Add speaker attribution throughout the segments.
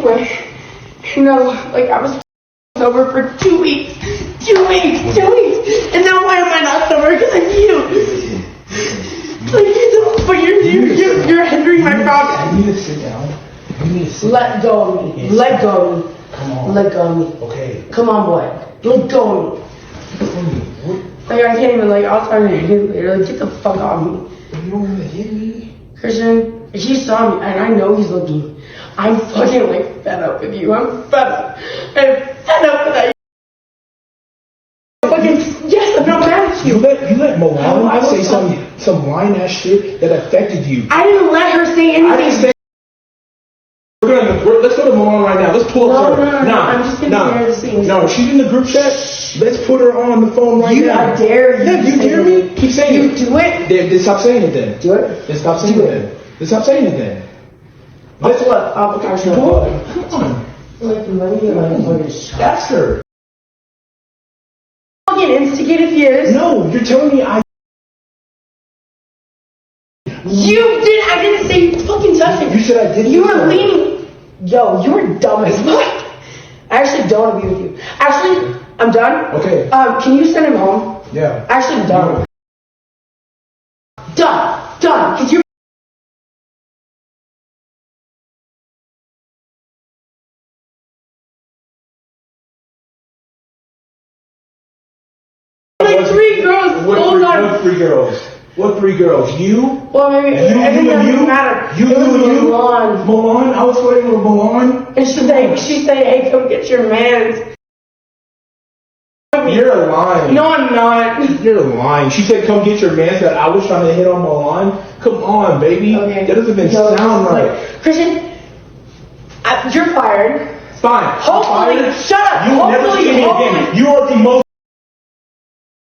Speaker 1: anyway, like I was sober for 2 weeks. 2 weeks. And now why am I not sober? Because of you. But you're hindering my progress.
Speaker 2: You need to sit down.
Speaker 1: Let go of me. Let go of me.
Speaker 2: Come on.
Speaker 1: Let go of me.
Speaker 2: Okay.
Speaker 1: Come on, boy. Let go of me. Like I can't even I'll try to hit you later. Like get the fuck off me.
Speaker 2: You don't want to hit me.
Speaker 1: Christian, if he saw me, and I know he's looking, I'm fucking fed up with you. I'm fed up. I'm fed up with that. Yes, I'm not mad at you.
Speaker 2: You let Milan say some lying ass shit that affected you.
Speaker 1: I didn't let her say anything.
Speaker 2: I didn't say. Let's go to Milan right now. Let's pull up her.
Speaker 1: No. I'm just gonna hear the scenes.
Speaker 2: No, she's in the group chat. Let's put her on the phone right now.
Speaker 1: I dare you.
Speaker 2: Yeah, you dare me? Keep saying
Speaker 1: you
Speaker 2: it.
Speaker 1: Do it.
Speaker 2: Then stop saying it then.
Speaker 1: Do it.
Speaker 2: Then stop saying it then. Then stop saying it then.
Speaker 1: Let's what? Come
Speaker 2: on.
Speaker 1: That's her. I'll get instigated if he is.
Speaker 2: No, you're telling me I.
Speaker 1: You did. I didn't say you fucking touched it.
Speaker 2: You said I did.
Speaker 1: You were leaning. Yo, you were dumb as fuck. I actually don't want to be with you. Actually, I'm done.
Speaker 2: Okay.
Speaker 1: Can you send him home?
Speaker 2: Yeah.
Speaker 1: Actually, I'm done. Done. Cause you're. Like 3 girls.
Speaker 2: What 3 girls? What 3 girls? You?
Speaker 1: Well, maybe.
Speaker 2: You?
Speaker 1: Matter.
Speaker 2: You?
Speaker 1: Milan.
Speaker 2: Milan? I was playing with Milan.
Speaker 1: And she said, hey, come get your mans.
Speaker 2: You're lying.
Speaker 1: No, I'm not.
Speaker 2: You're lying. She said, come get your mans that I was trying to hit on Milan. Come on, baby.
Speaker 1: Okay.
Speaker 2: That doesn't even sound right.
Speaker 1: Christian, you're fired.
Speaker 2: Fine.
Speaker 1: Hopefully, shut up.
Speaker 2: You will never see me again. You are the most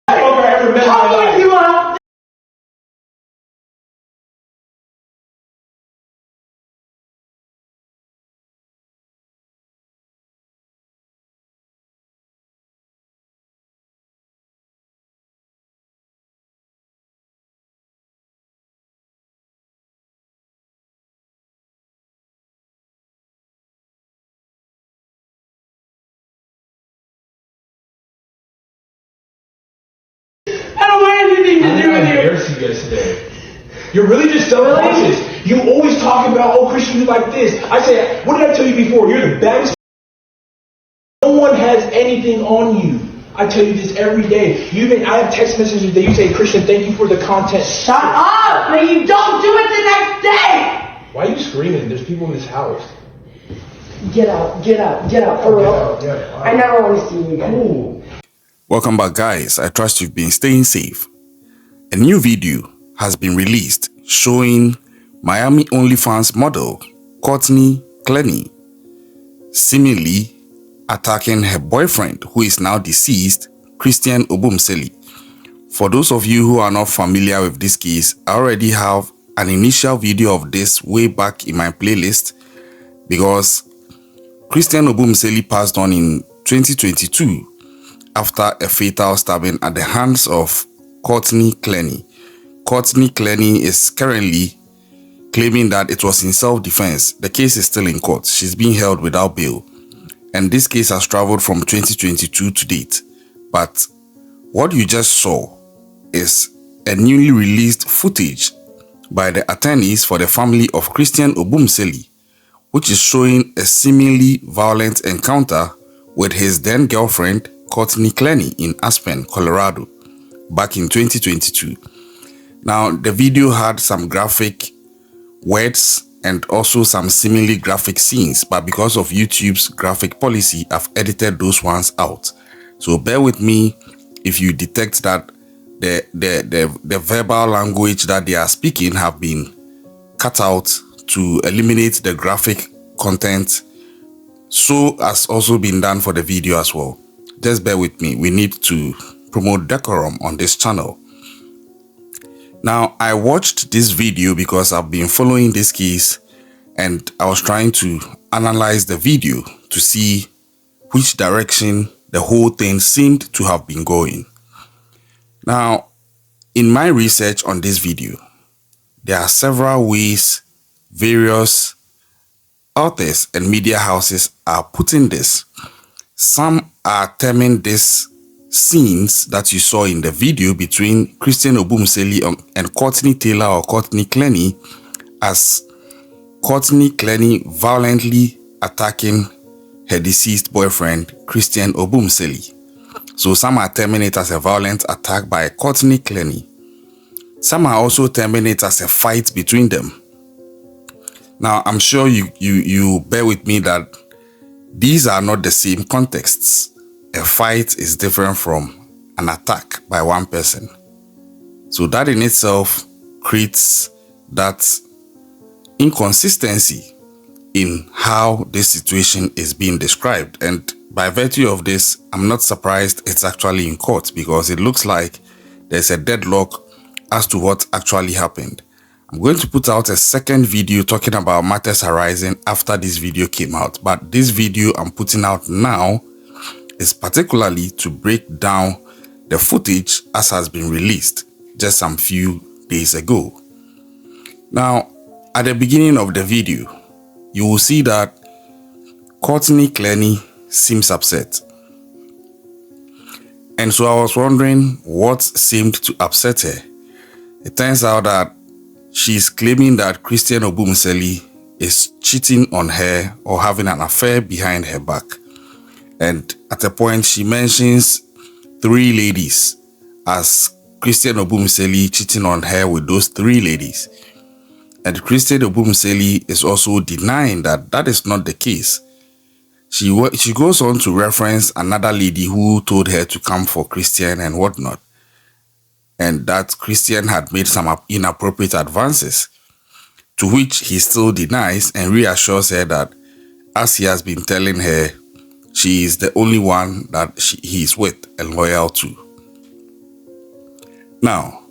Speaker 2: fucker I ever met in my life.
Speaker 1: You are. I don't want anything to do with you.
Speaker 2: I embarrassed you guys today. You're really just self-conscious. Really? You always talk about, oh, Christian, you like this. I say, what did I tell you before? You're the baddest. No one has anything on you. I tell you this every day. I have text messages that you say, Christian, thank you for the content.
Speaker 1: Shut up! But you don't do it the next day!
Speaker 2: Why are you screaming? There's people in this house.
Speaker 1: Get out, for real. I never want to see you again.
Speaker 2: Ooh.
Speaker 3: Welcome back, guys. I trust you've been staying safe. A new video has been released showing Miami OnlyFans model Courtney Clenney seemingly attacking her boyfriend, who is now deceased, Christian Obumseli. For those of you who are not familiar with this case, I already have an initial video of this way back in my playlist because Christian Obumseli passed on in 2022 after a fatal stabbing at the hands of Courtney Clenney. Courtney Clenney is currently claiming that it was in self-defense. The case is still in court. She's being held without bail. And this case has traveled from 2022 to date. But what you just saw is a newly released footage by the attorneys for the family of Christian Obumseli, which is showing a seemingly violent encounter with his then girlfriend Courtney Clenney in Aspen, Colorado, back in 2022. Now, the video had some graphic words and also some seemingly graphic scenes, but because of YouTube's graphic policy, I've edited those ones out. So bear with me if you detect that the verbal language that they are speaking have been cut out to eliminate the graphic content. So has also been done for the video as well. Just bear with me. We need to promote decorum on this channel. Now, I watched this video because I've been following this case and I was trying to analyze the video to see which direction the whole thing seemed to have been going. Now, in my research on this video, there are several ways various authors and media houses are putting this. Some are terming these scenes that you saw in the video between Christian Obumseli and Courtney Taylor or Courtney Clenney as Courtney Clenney violently attacking her deceased boyfriend, Christian Obumseli. So some are terming it as a violent attack by Courtney Clenney. Some are also terming it as a fight between them. Now, I'm sure you bear with me that these are not the same contexts. A fight is different from an attack by one person. So that in itself creates that inconsistency in how this situation is being described. And by virtue of this, I'm not surprised it's actually in court, because it looks like there's a deadlock as to what actually happened. I'm going to put out a second video talking about matters arising after this video came out. But this video I'm putting out now is particularly to break down the footage as has been released just some few days ago. Now, at the beginning of the video, you will see that Courtney Clenney seems upset. And so I was wondering what seemed to upset her. It turns out that she's claiming that Christian Obumseli is cheating on her or having an affair behind her back. And at a point, she mentions 3 ladies as Christian Obumseli cheating on her with those 3 ladies. And Christian Obumseli is also denying that that is not the case. She goes on to reference another lady who told her to come for Christian and whatnot, and that Christian had made some inappropriate advances, to which he still denies and reassures her that, as he has been telling her, she is the only one that he is with and loyal to. Now,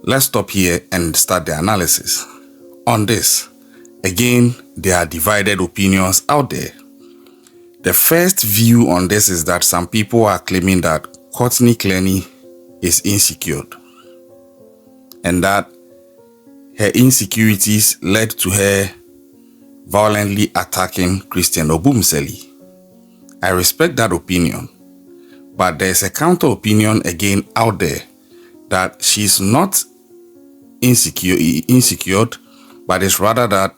Speaker 3: let's stop here and start the analysis. On this, again, there are divided opinions out there. The first view on this is that some people are claiming that Courtney Clenney is insecure, and that her insecurities led to her violently attacking Christian Obumseli. I respect that opinion, but there's a counter opinion again out there that she's not insecure, but it's rather that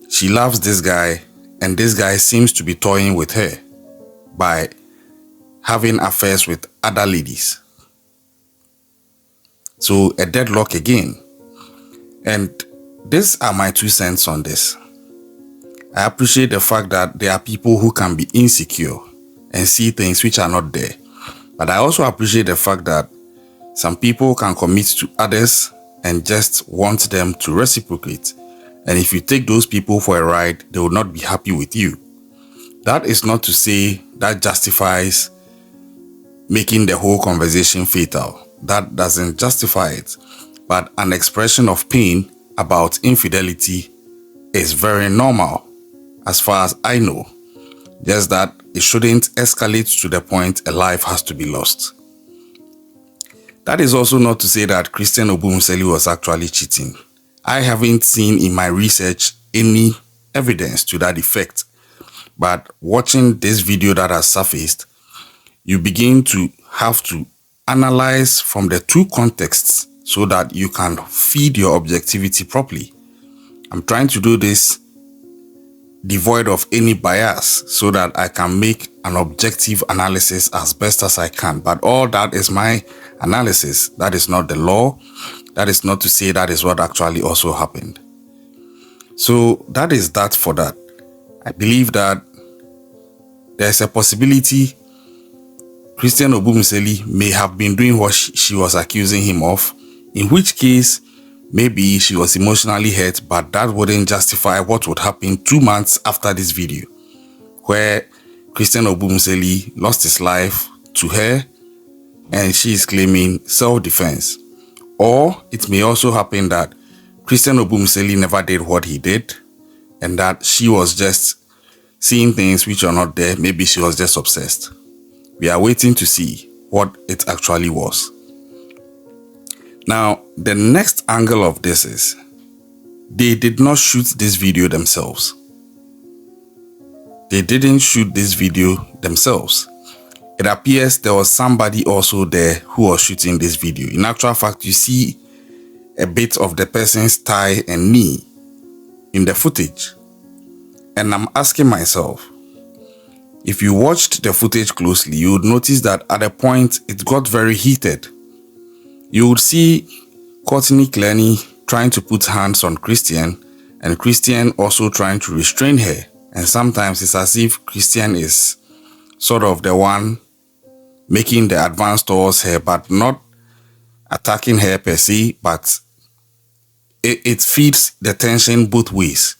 Speaker 3: she loves this guy, and this guy seems to be toying with her by having affairs with other ladies. So a deadlock again. And these are my 2 cents on this. I appreciate the fact that there are people who can be insecure and see things which are not there. But I also appreciate the fact that some people can commit to others and just want them to reciprocate. And if you take those people for a ride, they will not be happy with you. That is not to say that justifies making the whole conversation fatal. That doesn't justify it. But an expression of pain about infidelity is very normal, as far as I know. Just that it shouldn't escalate to the point a life has to be lost. That is also not to say that Christian Obumseli was actually cheating. I haven't seen in my research any evidence to that effect. But watching this video that has surfaced, you begin to have to analyze from the 2 contexts so that you can feed your objectivity properly. I'm trying to do this devoid of any bias so that I can make an objective analysis as best as I can. But all that is my analysis. That is not the law. That is not to say that is what actually also happened. So that is that for that. I believe that there's a possibility Christian Obumseli may have been doing what she was accusing him of, in which case maybe she was emotionally hurt, but that wouldn't justify what would happen 2 months after this video, where Christian Obumseli lost his life to her and she is claiming self-defense. Or it may also happen that Christian Obumseli never did what he did and that she was just seeing things which are not there. Maybe she was just obsessed. We are waiting to see what it actually was. Now, the next angle of this is they did not shoot this video themselves. they didn't shoot this video themselves. It appears there was somebody also there who was shooting this video. In actual fact, you see a bit of the person's thigh and knee in the footage. And I'm asking myself, if you watched the footage closely, you would notice that at a point it got very heated. You would see Courtney Clenney trying to put hands on Christian, and Christian also trying to restrain her. And sometimes it's as if Christian is sort of the one making the advance towards her, but not attacking her per se, but it feeds the tension both ways.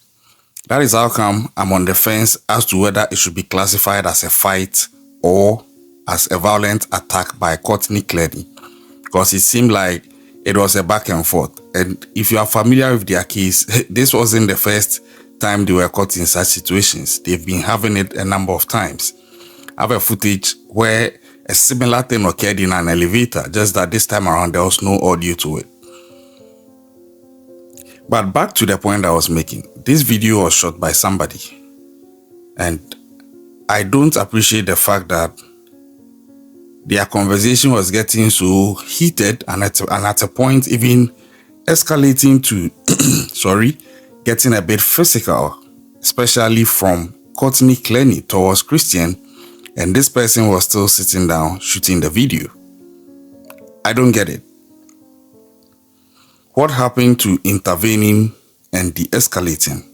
Speaker 3: That is how come I'm on the fence as to whether it should be classified as a fight or as a violent attack by Courtney Clenney, because it seemed like it was a back and forth. And if you are familiar with their case, this wasn't the first time they were caught in such situations. They've been having it a number of times. I have a footage where a similar thing occurred in an elevator, just that this time around there was no audio to it. But back to the point I was making, this video was shot by somebody. And I don't appreciate the fact that their conversation was getting so heated and at a point even escalating to, getting a bit physical, especially from Courtney Clenney towards Christian, and this person was still sitting down shooting the video. I don't get it. What happened to intervening and de-escalating?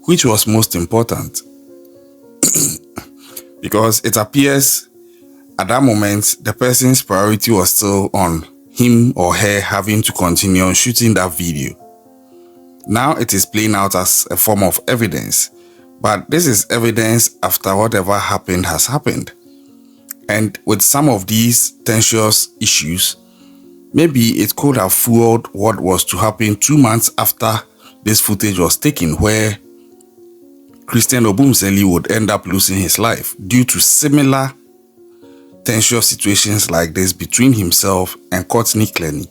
Speaker 3: Which was most important? Because it appears at that moment, the person's priority was still on him or her having to continue shooting that video. Now it is playing out as a form of evidence, but this is evidence after whatever happened has happened. And with some of these tensions issues, maybe it could have fueled what was to happen 2 months after this footage was taken, where Christian Obumseli would end up losing his life due to similar tension situations like this between himself and Courtney Clenney.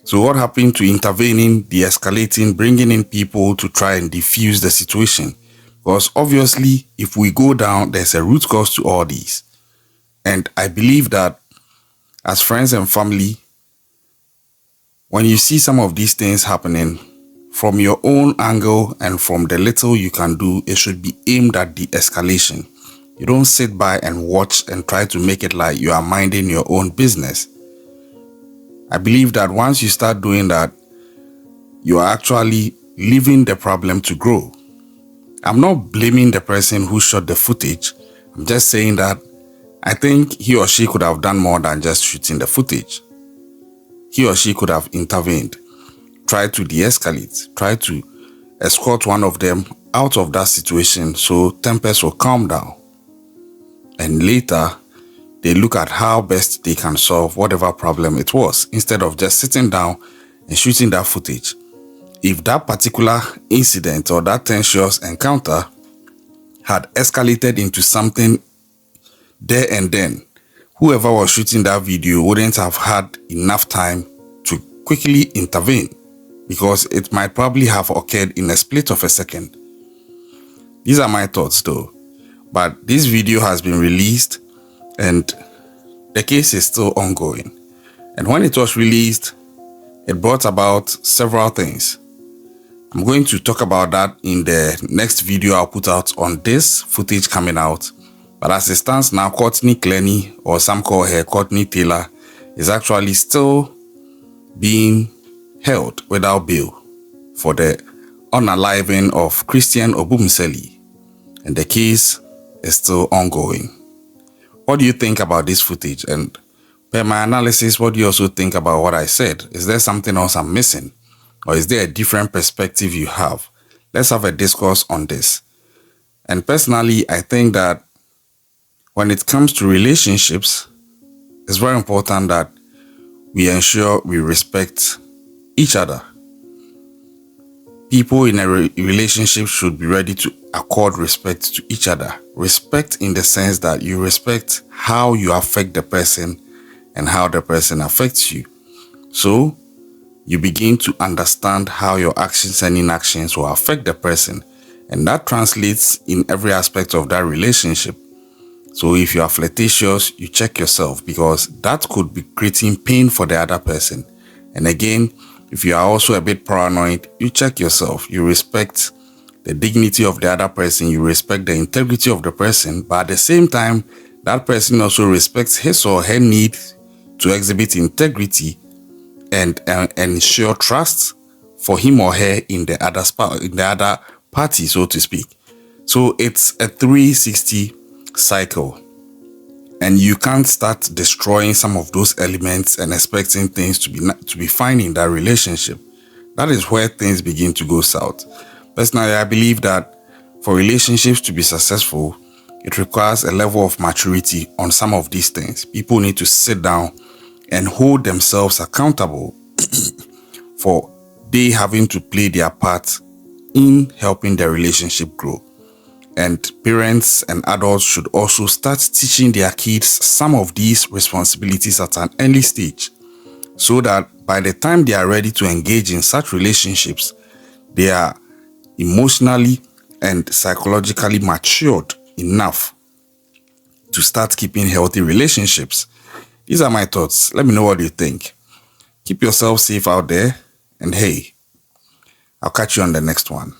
Speaker 3: So what happened to intervening, de-escalating, bringing in people to try and defuse the situation? Because obviously, if we go down, there's a root cause to all these. And I believe that as friends and family, when you see some of these things happening, from your own angle and from the little you can do, it should be aimed at de-escalation. You don't sit by and watch and try to make it like you are minding your own business. I believe that once you start doing that, you are actually leaving the problem to grow. I'm not blaming the person who shot the footage. I'm just saying that I think he or she could have done more than just shooting the footage. He or she could have intervened, tried to de-escalate, tried to escort one of them out of that situation so tempers will calm down. And later, they look at how best they can solve whatever problem it was, instead of just sitting down and shooting that footage. If that particular incident or that tensious encounter had escalated into something there and then, whoever was shooting that video wouldn't have had enough time to quickly intervene, because it might probably have occurred in a split of a second. These are my thoughts though. But this video has been released and the case is still ongoing. And when it was released, it brought about several things. I'm going to talk about that in the next video I'll put out on this footage coming out. But as it stands now, Courtney Clenney, or some call her Courtney Taylor, is actually still being held without bail for the unaliving of Christian Obumseli. And the case is still ongoing. What do you think about this footage? And per my analysis, what do you also think about what I said? Is there something else I'm missing? Or is there a different perspective you have? Let's have a discourse on this. And personally, I think that when it comes to relationships, it's very important that we ensure we respect each other. People in a relationship should be ready to accord respect to each other. Respect in the sense that you respect how you affect the person and how the person affects you. So you begin to understand how your actions and inactions will affect the person, And that translates in every aspect of that relationship. So if you are flirtatious, you check yourself, because that could be creating pain for the other person. And again, if you are also a bit paranoid, you check yourself. You respect the dignity of the other person, you respect the integrity of the person, but at the same time, that person also respects his or her need to exhibit integrity and ensure trust for him or her in the other party, so to speak. So it's a 360 cycle, and you can't start destroying some of those elements and expecting things to be fine in that relationship. That is where things begin to go south. Personally, I believe that for relationships to be successful, it requires a level of maturity on some of these things. People need to sit down and hold themselves accountable for they having to play their part in helping their relationship grow. And parents and adults should also start teaching their kids some of these responsibilities at an early stage, so that by the time they are ready to engage in such relationships, they are emotionally and psychologically matured enough to start keeping healthy relationships. These are my thoughts. Let me know what you think. Keep yourself safe out there, and hey, I'll catch you on the next one.